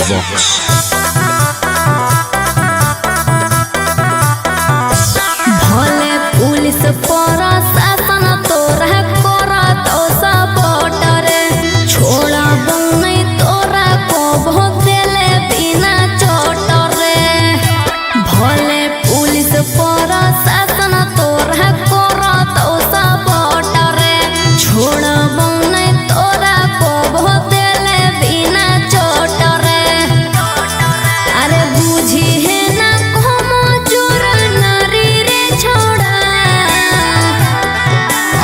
Box. भले police प्रशासन तोरा करत सपोर्ट रे, छोड़ब नहीं तोरा को भोगले बिना चोट रे। भले पुलिस प्रशासन तोरा करत सपोर्ट रे, छोड़ब नहीं तोरा को भोगले बिना चोट रे। अरे बुझी है ना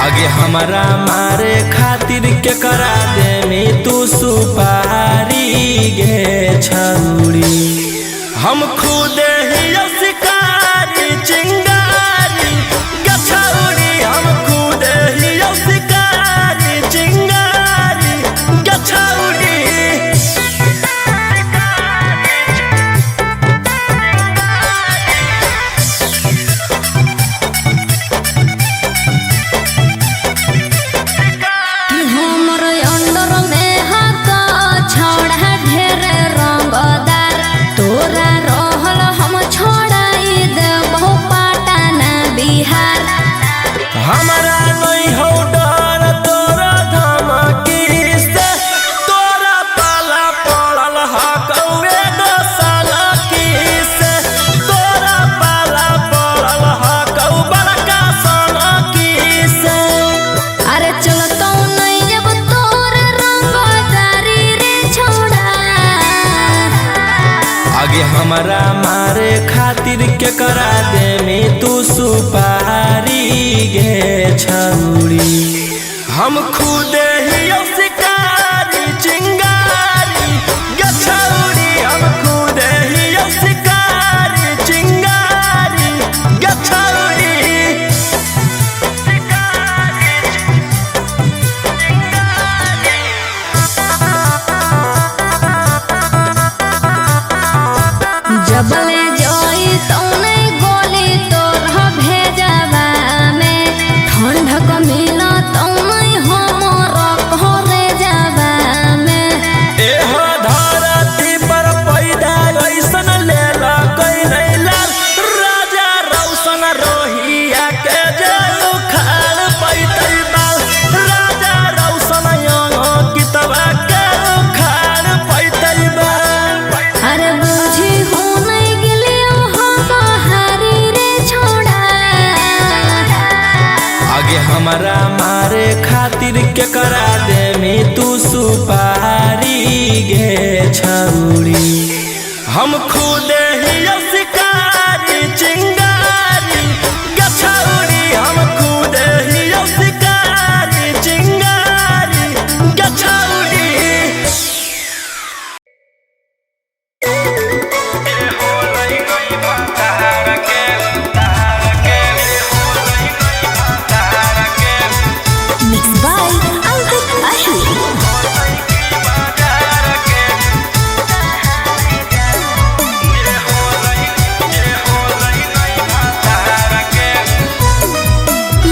आगे हमारा मारे खातिर के करा दे में तू सुपारी गे छौरी। हम खुद ही शिकारी चिंगारी गे छौरी, हम खुद ही शिकारी चिंगारी गे छौरी। हमारा नहीं हो डर तोरा धमकी से, तोरा पाला पड़ल हकौए दोसाला की से, तोरा पाला पड़ल हकौ बड़का साला की से। अरे चलतो नहीं अब तोर रंगदारी रे छोड़ा। आगे हमारा मारे खातिर के करा दे में तू सुपारी गे छौरी। हम खुद ही शिकारी चिंगारी गे छौरी, हम खुद ही शिकारी चिंगारी गे छौरी। जबले जोई तौने गोली तोर भेजवा में, ठंडक मिला तौने हमर घरे जावा में। एह धरती पर पैदा ऐसन लेला कोई नहीं लाल, राजा रौशन रोहिया के जे उखाड़ पैतै बाल, राजा रौशन यंग कितवा के उखाड़ पैतै बाल। अरे बुझी हो नहीं गिलियो हम हारी रे छोड़ा। आगे हमारा मारे खातिर के करा दे में तू सुपारी गे छौरी। हम खुद ही शिकारी चिंगारी गे छौरी, हम खुद ही शिकारी चिंगारी गे छौरी। Mixed by Ankit Ashwin.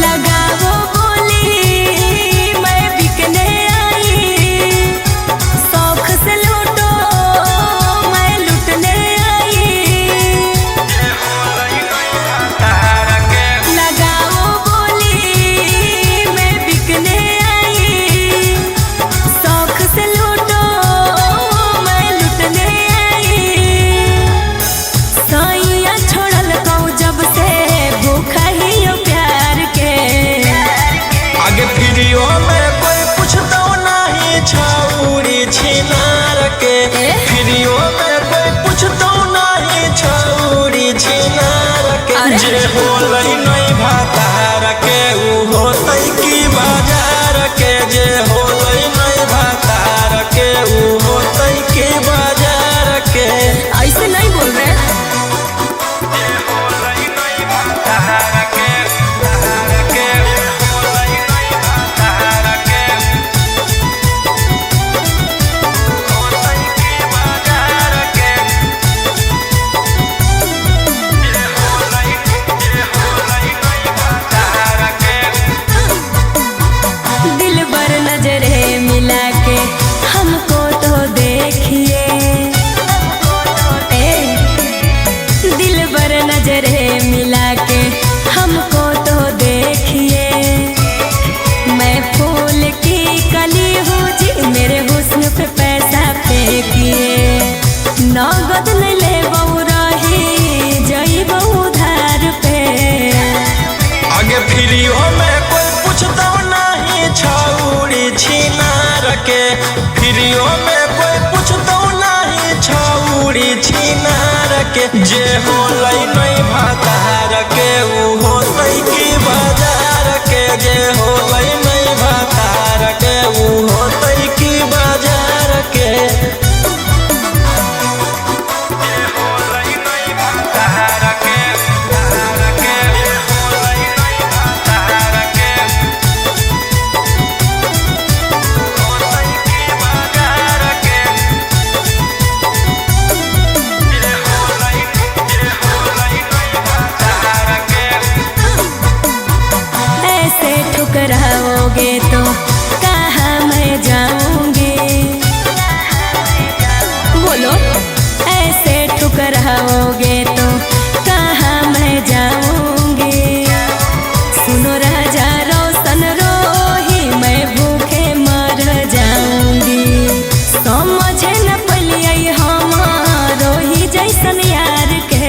लगाओ बोली मैं बिकने आई, शौक से लूटो मैं लुटने आई। लगाओ बोली मैं बिकने आई, शौक से लूटो मैं लुटने आई। सैया छोड़ल कौ जब से भूखा ही हो प्यार के। आगे वीडियो में कोई पूछतो नहीं छौरी छिनार के, वीडियो में कोई पूछतो नहीं छौरी छिनार के। जे होलै नहीं भातार के उ होतै की बाजार के, जे होलै नहीं भातार के उ होतै की बाजार के। ऐसे नहीं बोल रहे। छिनार के जे होलै नहीं भातार के ऊ होतै की बाजार के जे होलै नहीं भातार के ऊ होतै की बाजार के ठुकराओगे तो कहाँ मैं जाऊंगी, बोलो ऐसे ठुकराओगे तो कहाँ मैं जाऊंगी। सुनो राजा रोशन रोही मैं भूखे मर जाऊंगी। समझे न पलिए हमारो ही जैसन यार के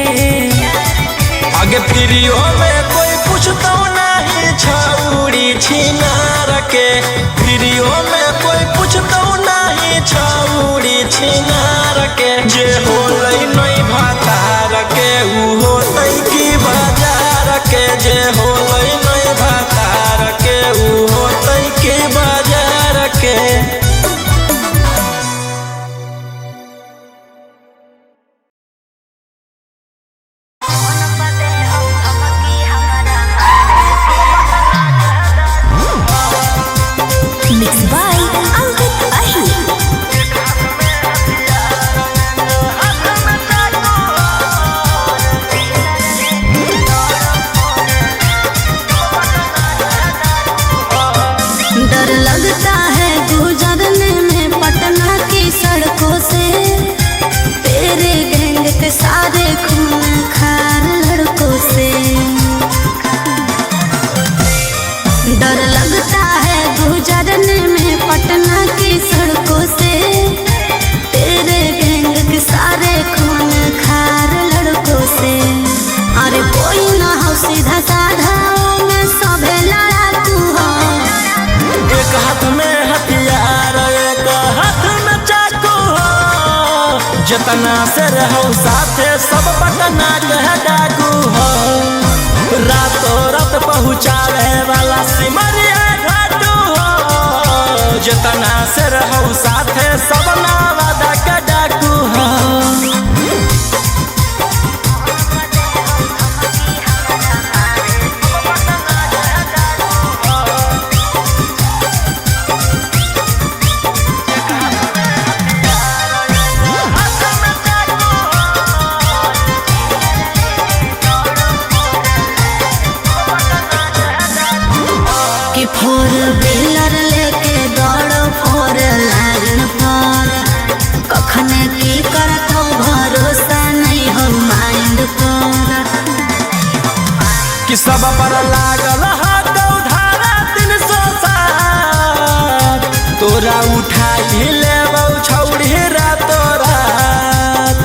आगे प्रियो में कोई पूछता नहीं छौड़ी छिनार के प्रियो में कोई पूछता नहीं छौड़ी छिनार के जे होलै नहीं भातार के ऊ होतै की बाजार के जे होलै नहीं भातार के ऊ होतै की बाजार के। सारे खून खार लड़कों से डर लगता है गुजरने में पटना की सड़कों से। तेरे गैंग के सारे खून खार लड़कों से। अरे कोई ना हो सीधा साधा में सभे लड़ाकू हो। एक हाथ में हथियार एक हाथ में चाकू हो। जितना से रहो साथे सब पटना के डाकू हो। रातों रात पहुँचावे वाला सिमरिया घाटू हो। जितना से रहो साथे सब नवादा के डाकू हो। फोर व्हीलर लेके दौड़ो फोर लाइन पर। कखने की करतो भरोसा नहीं हो माइंड पर। कि सब पर लागल हाथों धारा 307। तोरा उठाई लेबौ छौड़ी रातों रात।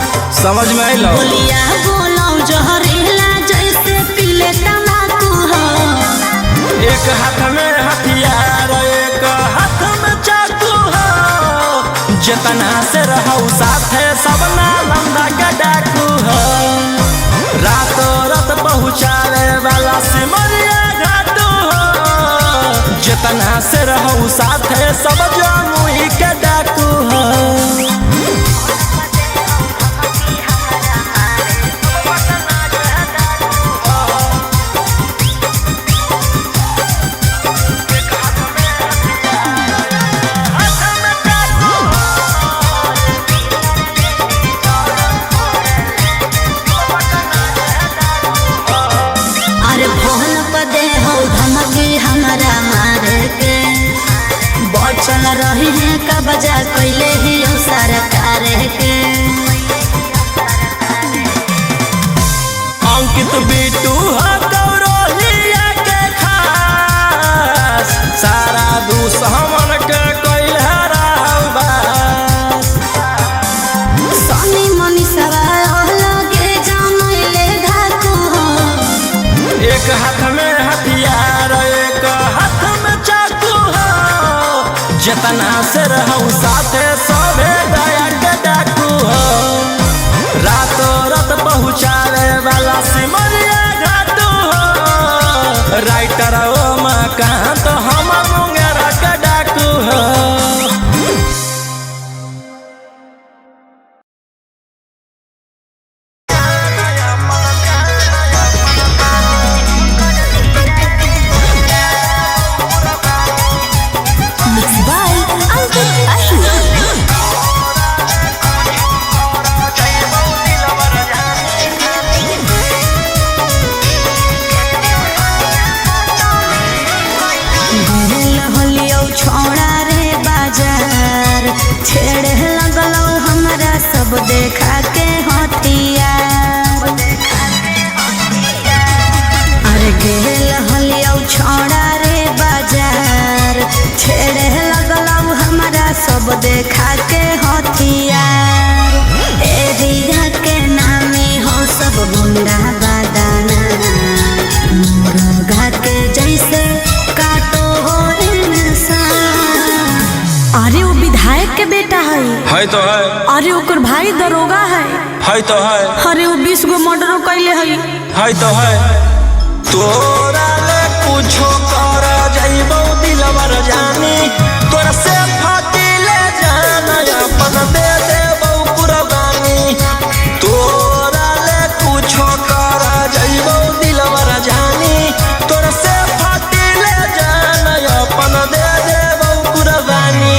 समझ में आइलो? बोलिया बोलो जहरीला जैसे पीले तम्बाकू हो। एक हाथ में हथियार एक हाथ में चाकू हो। जितना से रहो साथे सब नालंदा के डाकू हो। रातों रात पहुँचावे वाला सिमरिया घाटू हो। जितना से रहो साथे सब जमुई के डाकू हो। चल रही है का बजा कोइले ही सरकार के। अंकित बिटू हो गौरहिया के खास। सारा दुश्मन के कोइल हराबास। सोनी मनी सवाल लगे जमैले धाकू हो। एक हाथ में हथियार एक हाथ में चाकू हो। जितना से रहूं साथे सबे दया के डाकू हो। रात सब देखा के हथियार। अरे गेल हलियौ छोड़ा रे बाजार, छेड़े लगलौ हमारा सब देखा के हथियार। एरिया के नामे हो सब गुंडा बादाना, मुर्गा के जैसे काटो हो इंसान। अरे वो विधायक के बेटा है तो है। अरे ओकर भाई दरोगा है तो है। अरे वो 20 गो मर्डर कैले है तो है। तोरा ले कुछो कर जाइबो दिलवर जानी, तोरा से फाटी ले जाना अपन दे देबो कुर्बानी। तोरा ले कुछो कर जाइबो दिलवर जानी, तोरा से फाटी ले जाना अपन दे देबो कुर्बानी।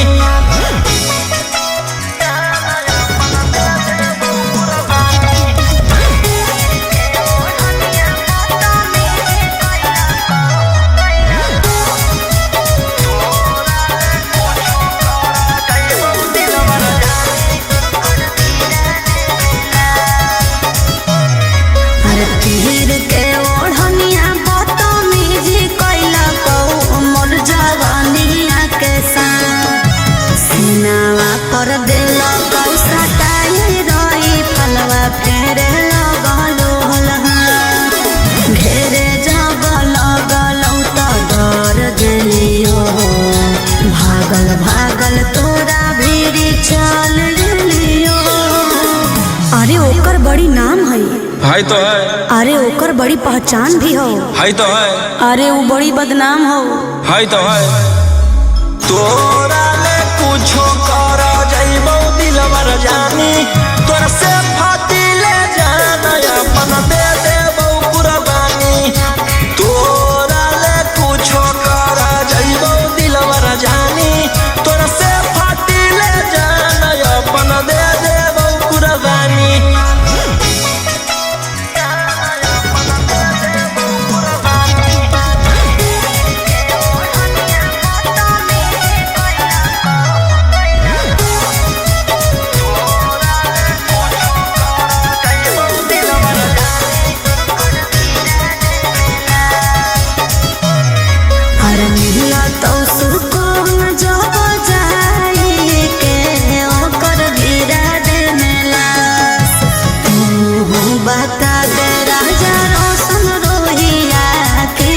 तीर के ओढ़निया बदतमीजी कैला कौ मोर जवानिया के साथ। सीनावा पर दिल कौ सटाई रही फलवा फेरे लगलो हलहा। घेरे जब लगलौ त डर गेलियो, भागल भागल तोरा भीरी चल गेलियो। अरे ओकर बड़ी नाम है तो है। अरे ओकर बड़ी पहचान भी हो तो है। अरे वो बड़ी बदनाम हो तो है। तोरा ले कुछो कर जाइबो दिलवर जानी, तोरा से फाटी ले जाना अपन दे देबो कुर्बानी। तोरा ले कुछो कर जाइबो दिलवर जानी, तोरा से फाटी ले जाना अपन दे देबो कुर्बानी। तो सुकून जब जाई के ओकर गिरा दे लाश। तू बता दे राजा रोशन रोहिया के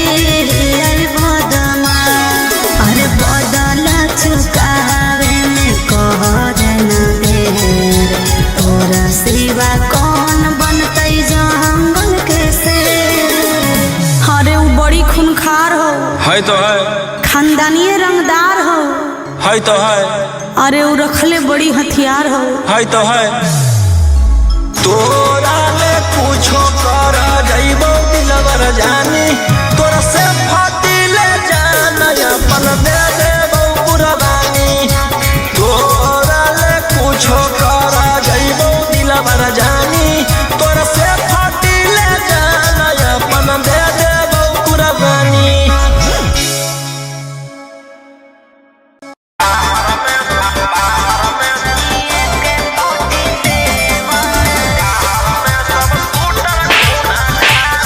आई बदमा। अरे बदला चुकावे में कह देना देर, तोरा सिवा कौन बनतै जंगल के शेर। अरे वो बड़ी खूनखार हो तो है। खानदानी रंगदार हो तो है। अरे वो रखले बड़ी हथियार हो तो है। तोरा ले कुछो कर जाइबो दिलवर जानी, तोरा से फाटी ले जाना अपन दे देबो कुर्बानी। तोरा ले कुछो कर जाइबो दिलवर जानी, तोरा से फाटी ले जाना अपन दे देबो कुर्बानी।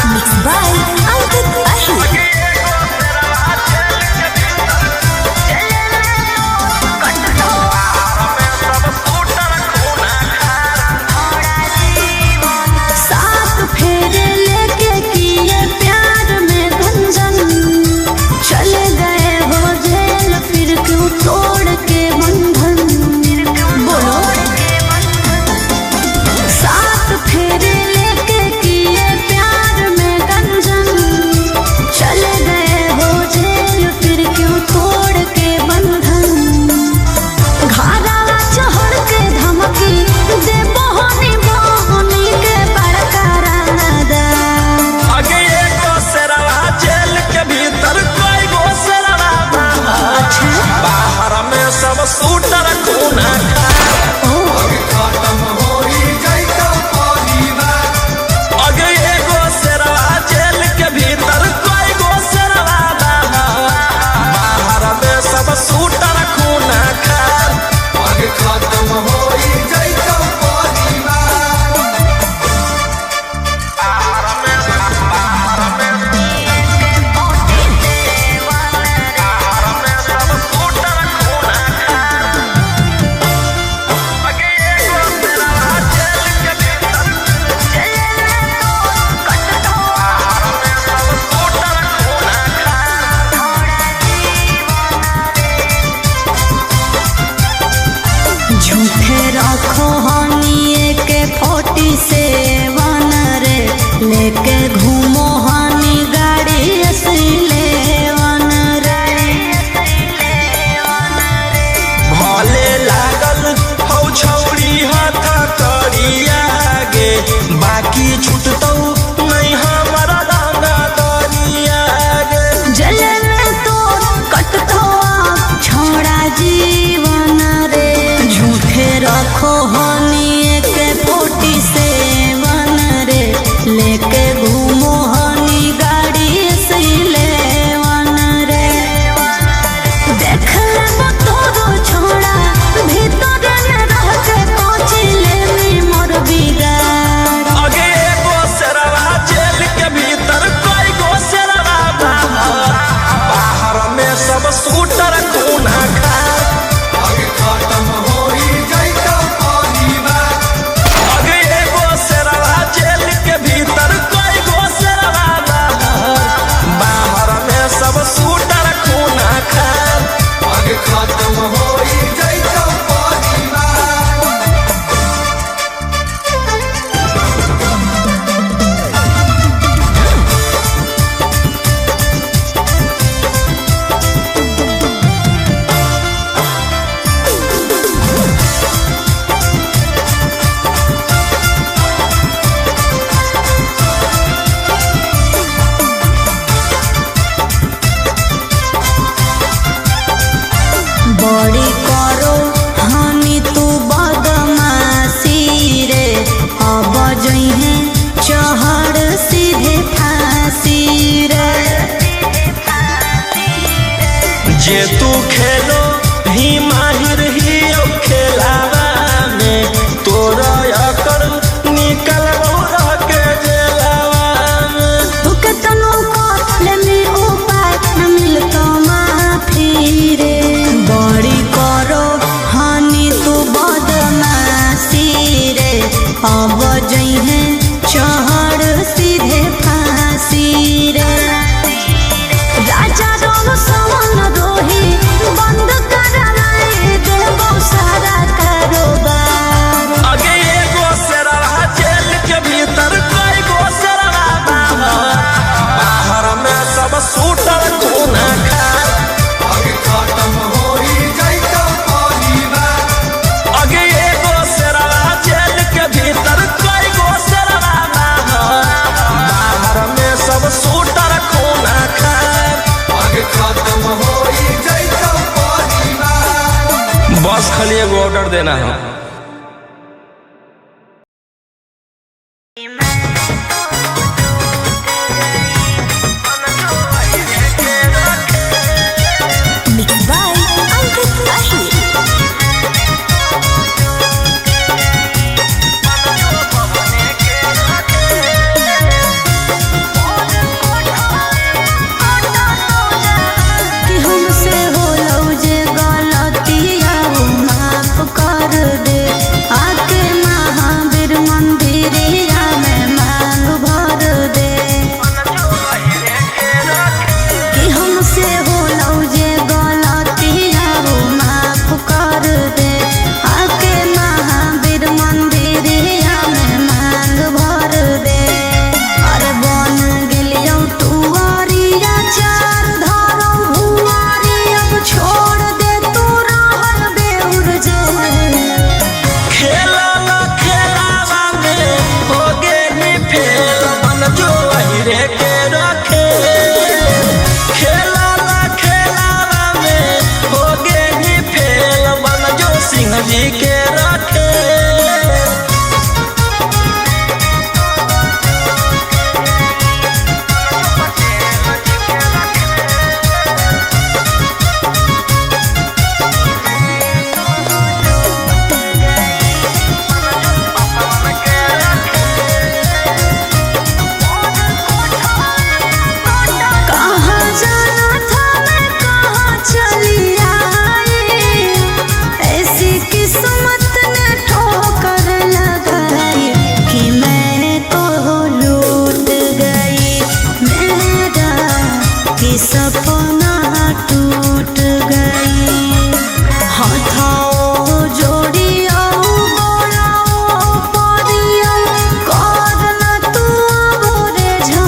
Mixed by घूमो हानी गाड़ी असले वन रे। भले लागल हौ छौरी हाथ करिया गे, बाकी छूटतौ नहीं हमारा डांगा दरिया गे। जले में तो कटतो छोड़ा जीवन रे, झूठे रखो हनी के 47 रे, लेके घूमो हनी गाड़ी असले वन रे। देख ले तोरो छोड़ा भीतर रह के पहुँचले में मोर बिगाड़। आगे एगो शेरवा जेल के भीतर, कोई गो शेरवा बाहर, बाहर में सब शूटर खूना खा। आगे खत्म होई जाइतो परिवार। आगे एगो शेरवा जेल के भीतर, कोई गो शेरवा बाहर, बाहर में सब शूटर खूना खा। आगे खत्म होई जाइतो परिवार। बड़ी करो हानि तू बदमाशी रे, अब जइहे चढ़ सीधे फांसी रे। जे तू खेलो ही माहिर ही अब खेलावा में, तोरा अकर निकल रह के जेलावा में। तू केतनो कहले में उपाय न मिलतो माफी रे। बड़ी करो हानि तू बदमाशी रे, अब जइहे चढ़ सीधे फांसी रे। राजा रोम सवन रोही बंद कराए देबो सारा कारोबार। आगे एगो शेरवा जेल के भीतर, कोई गो शेरवा बाहर, बाहर में सब शूटर खूना खा। आगे खत्म होई जाइतो परिवार। आगे एगो शेरवा जेल के भीतर, कोई गो शेरवा बाहर, बाहर में सब शूटर खूना खा। आगे खत्म होई जाइतो परिवार। बस खाली एगो ऑर्डर देना है। Mixed by Ankit Ahir. कि हमसे होलौ जे गलतिया वो माफ कर दे, आके महावीर मंदिरिया में मांग भर दे। कि हमसे होलौ जे गलतिया वो माफ कर दे, आके महावीर मंदिरिया में मांग भर दे। अरे बन गेलियौ तुअरिया चार धरौ भुआरी, अब छोड़ दे तू रहल बेउर जो। खेला ना खेलावा में हो गे नी फेल, मन जो अहिरे के रखे। खेला ना खेलावा में हो गे नी फेल, मन जो सिंह जी के रखे। कहाँ जाना था मैं कहाँ चली आई, ऐसी किस्मत ने ठोकर लगाई कि मैं तो लूट गई। मेरा कि सपना टूट गई। हाथों जोड़िया बोलाओ परिया, करना तू बोरे झा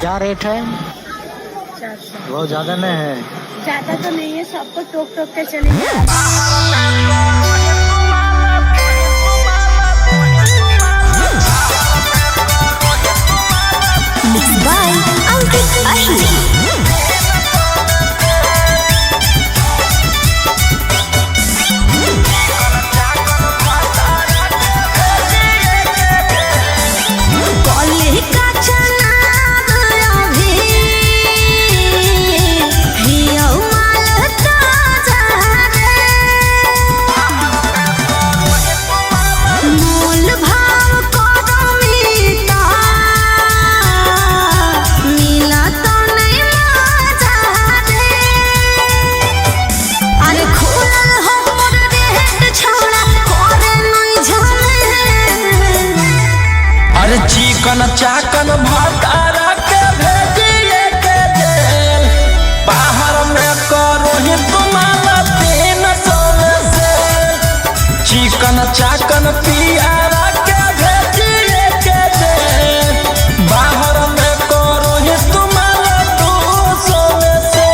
क्या रेट है? 400। बहुत ज़्यादा नहीं है। ज्यादा तो नहीं है, सबको टोक टोक के चलेंगे। by Ankit Ahli. कॉलेज का चनाव अभी हिया माल ताजा रे। मोल भाव करो मीता मिला तो नहीं मजा रे। अरे खुलल हो मोर रेट छौड़ा करे नहीं झमेले। अरे चिकन चाकन भतारा के भेजिए के जेल, बाहर में करो ही तुम्हारा 300 में से। चिकन चाकन पियारा के भेजिए के जेल, बाहर में करो ही तुम्हारा 200 में से।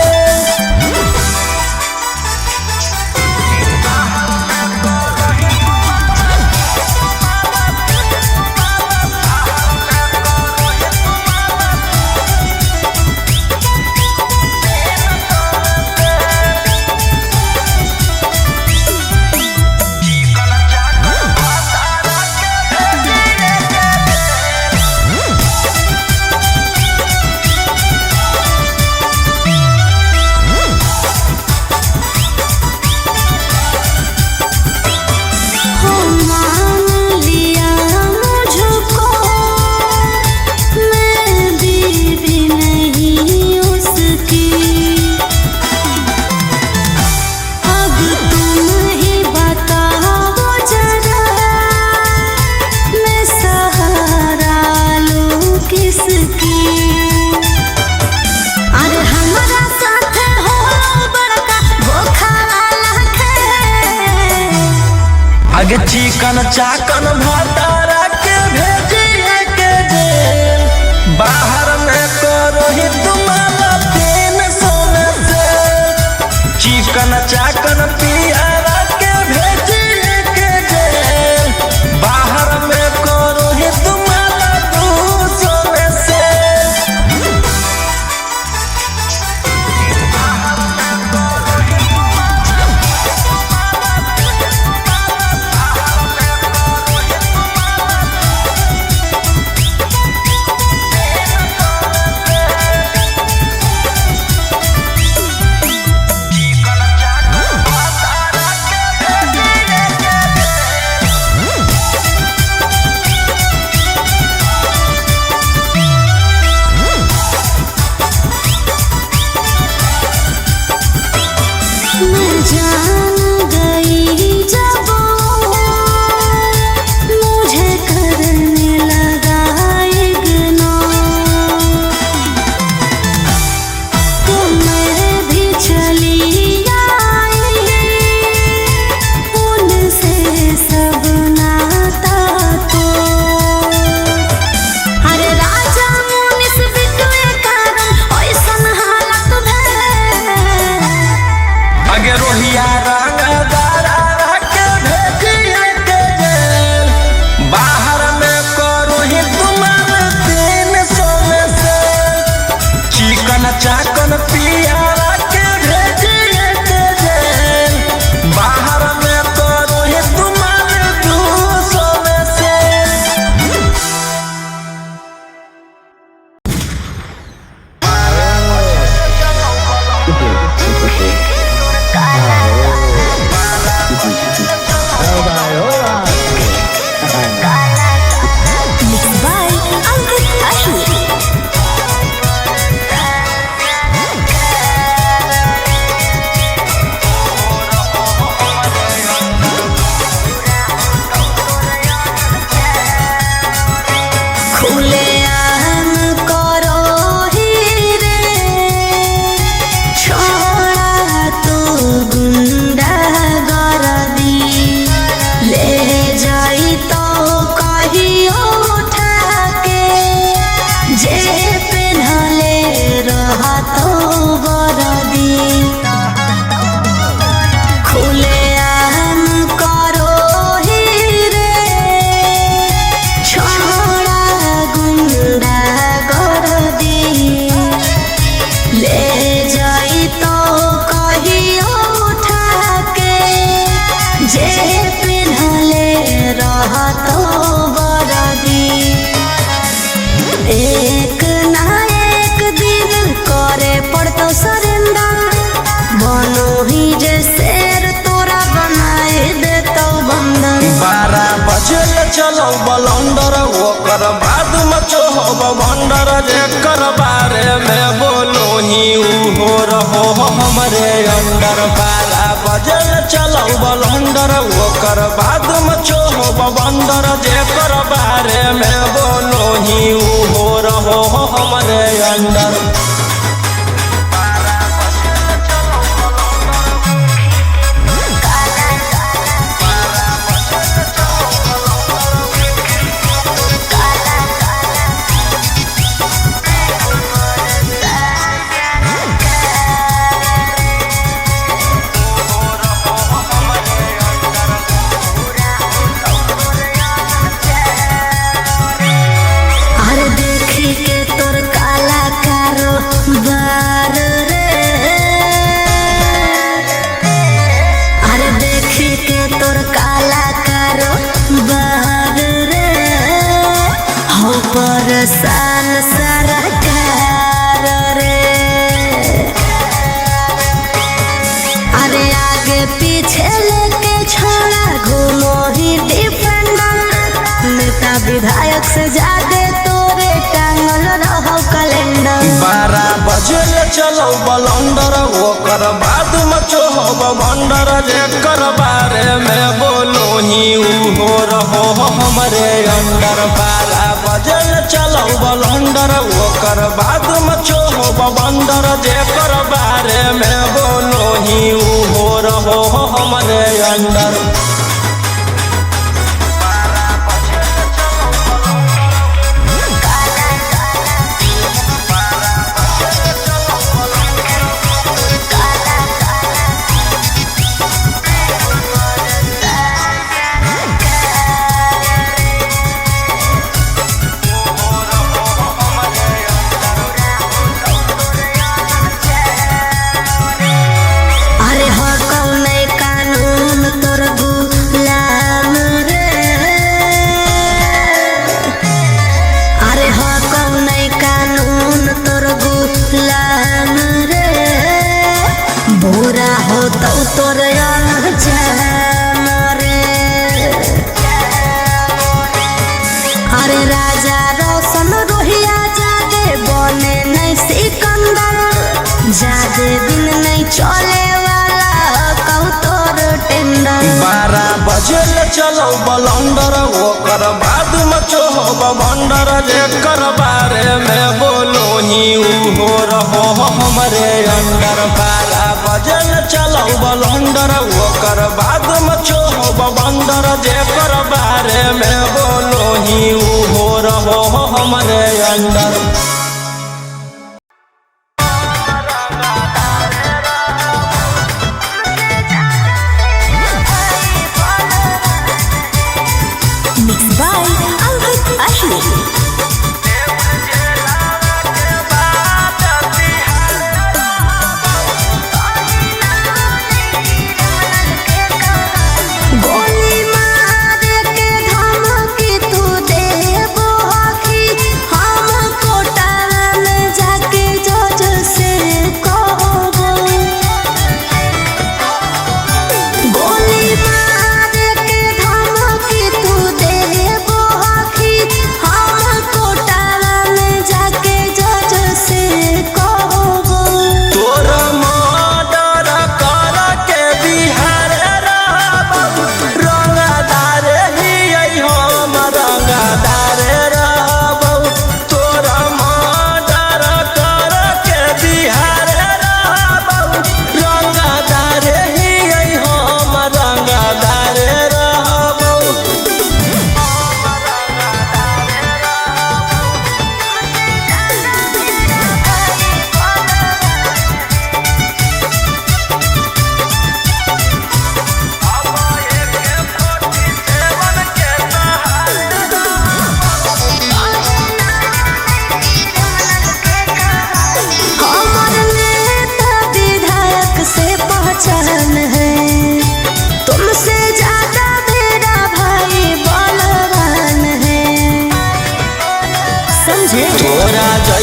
हो मान लिया मुझको, मैं बीवी नहीं उसकी। अब तुम ही बताओ जरा, मैं सहारा लूं किसकी। अरे हमारा साथ हो बड़का धोखा वाला खेल। आगे चिकन चाकन भतारा के भेजिए के जेल, बाहर में करो ही तुम्हारा 300 में से। चिकन चाकन पियारा के भेजिए के जेल, बाहर में करो ही तुम्हारा 200 में से। बलंडर ओकर बाद मचो बंडर जेकर बारे में बोलो ही हो रहो हमरे अंडर। 12 बजे चलो बलंडर ओकर बाद मचो बंडर जेकर बारे में बोलो ही हो रहो हमरे अंडर। परेशान सरकार रे, अरे आगे पीछे लेके छोड़ा घूमो ही डिफेंडर। नेता विधायक से ज्यादा तोरे टांगल रहो कैलेंडर। 12 बजे चलो बलंडर ओकर बाद मचो बंडर जेकर बारे में बोलो ही हो रहो हमरे अंडर। 12 बजे चलो बलंडर ओकर बाद मचो बंडर जेकर बारे में बोलो ही हो रहो हमरे अंडर। बुरा हो तो तोर अरे राजा रोशन रोहिया जादे बने नहीं सिकंदर। जादे दिन नहीं चले वाला कहू तोर टेंडर। 12 बजे चलो बलंडर ओकर बाद मचो बंडर जेकर बारे में बोलो ही हो रहो हमरे अंडर। 12 बजे चलो बलंडर ओकर बाद मचो बंडर जेकर बारे में बोलो ही हो रहो हमरे अंडर।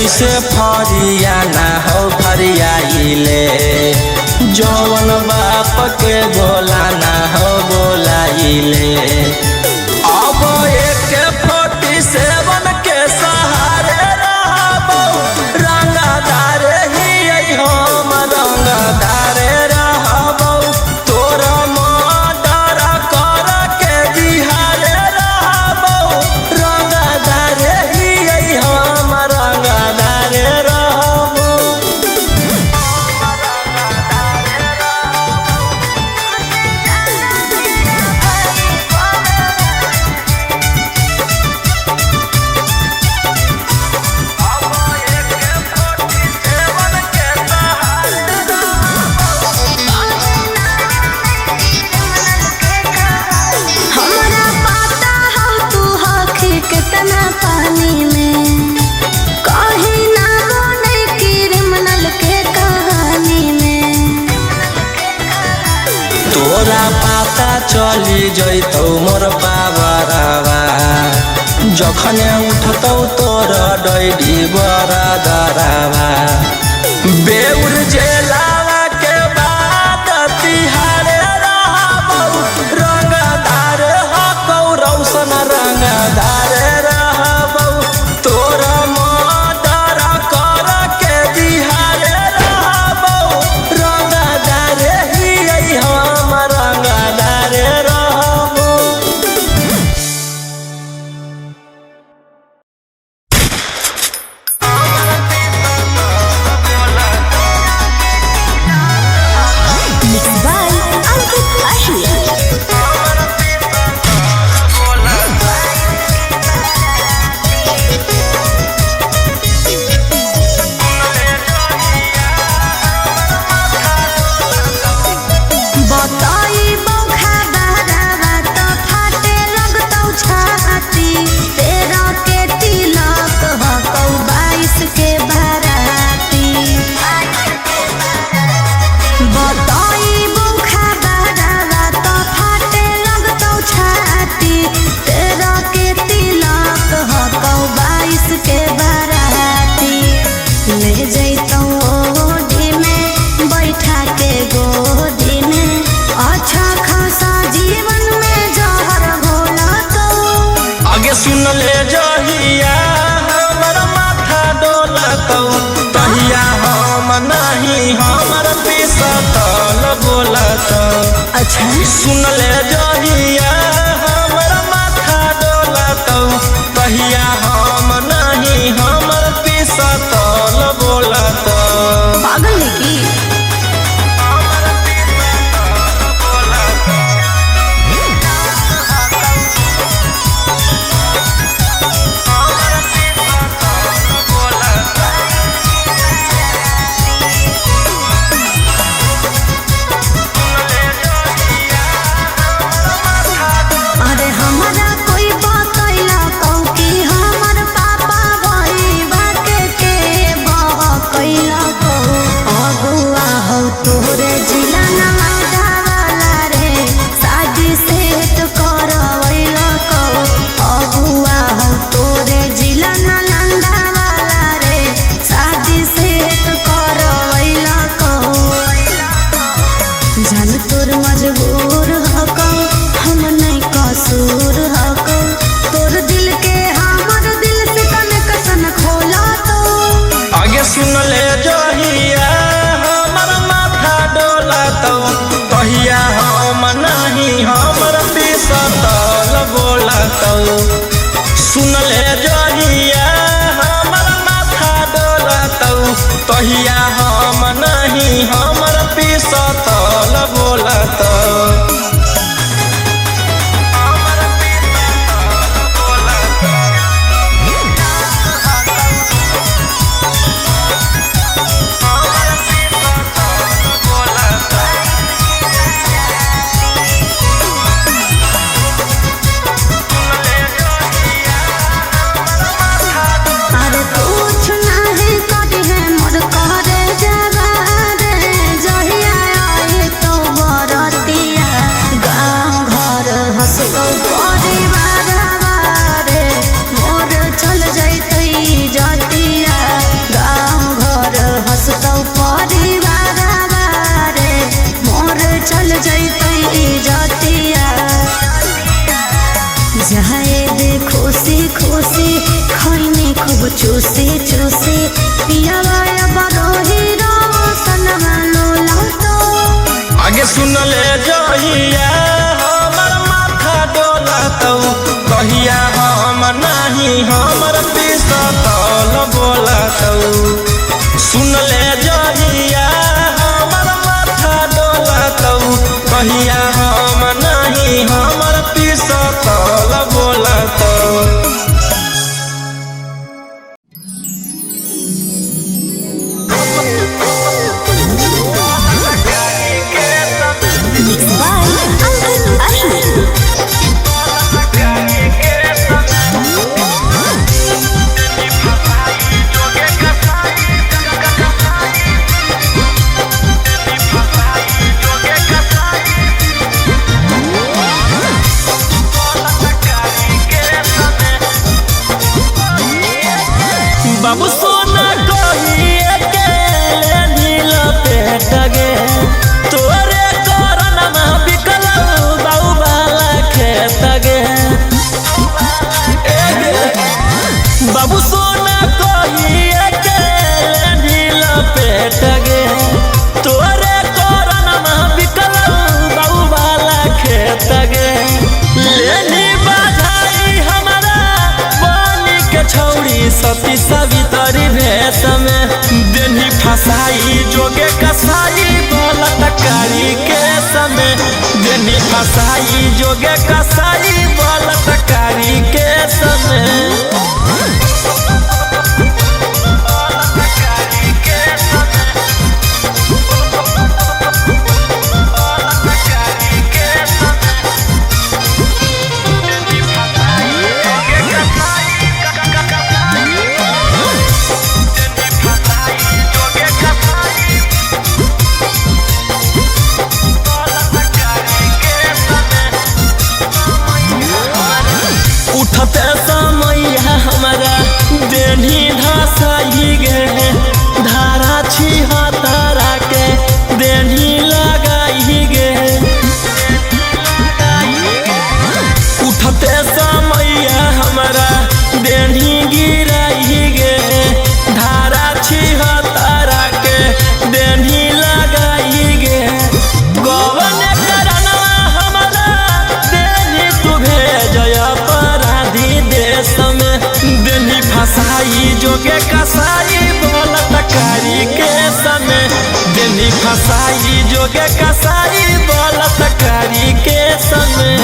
जैसे फरियाना हो फरियाइले, जौन बाप के बोलाना हो बोलाइले। अब एक जैतौ मोर बाबरावा जखने उठतौ तोर डैडी बरा दरावा बेउर जेलावा के बाद तिहारे रहबौ रंगदार हकौ रौशन रंगदार रहबौ तोर मर्डर कर के बिहारे रहबौ रंगदार हियै हम रंगदार रहबौ। Mixed by Ankit Ahir. बताई बौखा बहरावा तो फाटे लगतौ छाती तेरा के तिलक हकौ 22 के बाराती बताई बौखा बहरावा तो फाटे लगतौ छाती तेरा के तिलक हकौ 22 के बाराती ले जैतौ ओढ़ी में बैठा के गोदी में अच्छा खासा जीवन में जहर घोला तो आगे सुन ले जहिया हमर माथा डोलतौ तहिया हम नहीं हमर पिसतल बोलतौ। अच्छा सुन ले जहिया हमर माथा डोलतौ तहिया हम नहीं हमर पिसतल बोलतौ। पागल है की अरे हमारा कोई बतैला कहू कि हमर पापा भईबा के बकैला कहू अगुआ हो तोरे जिला नवादा वाला रे शादी सेट करवैला कहू अगुआ हो तोरे जिला नालंदा वाला रे शादी सेट करवैला कहू जान तोर मजबूर हकौ हम नहीं कसूर हकौ तोर दिल के हमर दिल से कनेक्शन खोला तो आगे सुन ले जहिया हमर माथा डोलतौ तहिया हम नहीं हमर पिसतल बोलतौ। सुन ले जहिया हमर माथा डोलतौ तहिया हम नहीं हमर पिसतल बोलतौ। अरे कुछ नहीं करी है मोर करे जवा रे जहिया आए तो बरतिया गाँव घर हंसतो परिवार रे मोर चल जैतै जतिया गाँव घर हंसतो परिवार रे मोर चल जैतै जतिया जाए दे खुशी खुशी खैनी खूब चूसी चूसी पियावा बरोही रोशनमा लोला तो आगे सुन ले जहिया हमर माथा डोलतौ तहिया हम नहीं हमर पिसतल बोलतौ। सुन ले जहिया हमर माथा डोलतौ तहिया हम नहीं हमर पिसतल बोलतौ। Mixed by Ankit Ahir. बाबू सोना कहिए के नील पेट गे तोरे कोरोना बिकल बाबू बाला खेत गे बाबू सोना कहिए के नील पेट गे तोरे कोरोना बिकल बाबू बाला खेत गे लेनी बधाई हमारा बनी के छौड़ी सती सवितरी भेष में देनी फसाई जोगे कसाई बलात्कारी के समय देनी फसाई जोगे कसाई बलात्कारी के समय उठते समय हमारा देनी धसाई गे धारा छिहत्तरा के देनी लगाई गे उठते समय हमारा देनी गिराई गे धारा छिहत्तरा के देनी लगाई गे गवन करनवा हमारा देनी तू भेजय देश में देनी फसाई जोगे कसाई बलात्कारी के समय देनी फसाई जोगे कसाई बलात्कारी के समय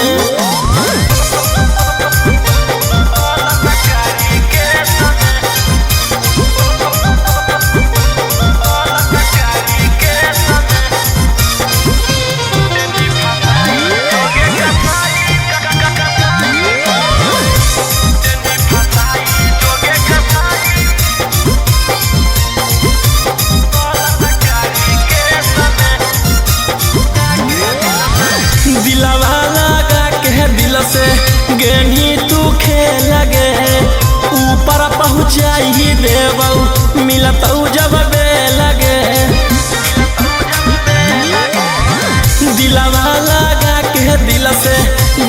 से गेनी तू खेल गे ऊपर पहुँचाई देबऊ मिलत जब लगे दिलवा लगा के दिल से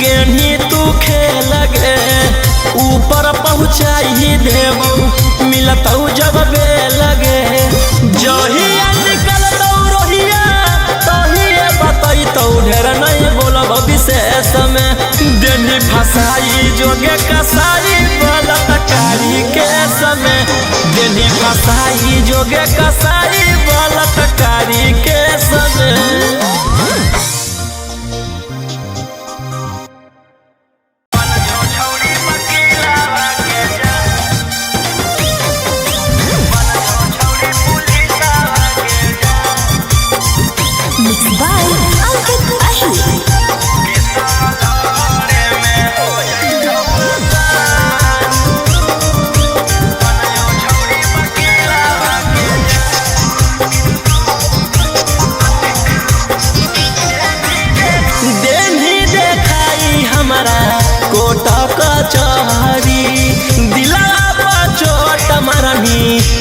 गेनी तू खेल गे ऊपर पहुँचाई देबऊ मिलत जब लगे जहिया निकल रोहिया तहिए बतई तो ढेर नहीं बोलब विशेष में देनी फसाई जोगे कसाई बलात्कारी के समय देनी फसाई जोगे कसाई बलात्कारी के समय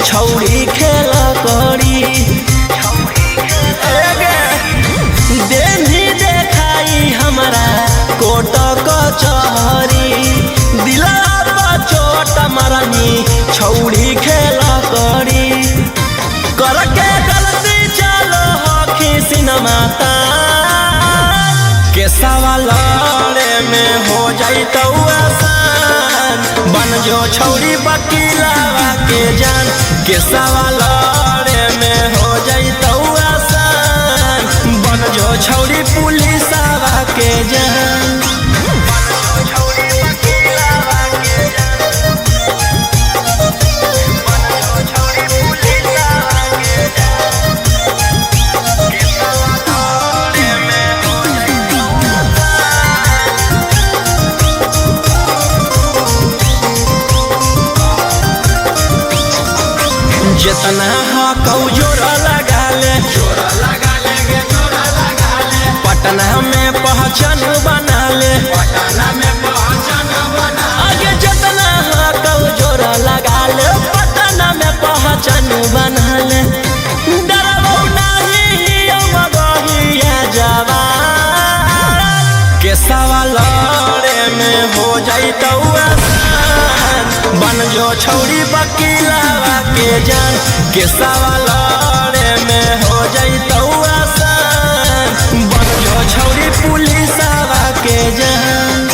छौड़ी खेल करी देनी देखाई हमारा कोट कचहरी दिला चोट मरनी छौड़ी खेल करी करके गलती चलो हखी सिनेमा के सवाल में हो जाई तो आसान बन जो छौड़ी वकीलावा के जान के सवाल में हो जाई तो आसान बन जो छौड़ी पुलिसवा के जान जितना हकौ जोरा लगा ले पटना में पहचान बना ले आगे जितना हकौ जोरा लगा ले पटना वकीलावा के जान के सवालरे में हो जैतौ आसान बन जो छौरी पुलिसवा के जान।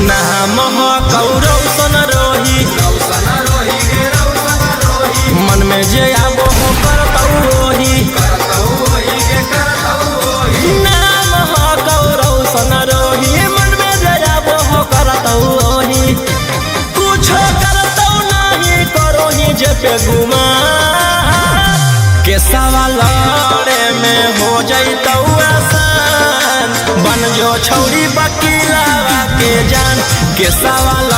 नाम हो कौरव सन रोही मन में जे आबो हो करतौ ओही। नाम हो कौरव सन रोही मन में जे आबो हो करतौ ओही। कुछो करतौ नहीं करोही जे पे गुमा के सवालरे में हो जैतौ आसान बन जो छौरी वकीलावा के जान के सवाल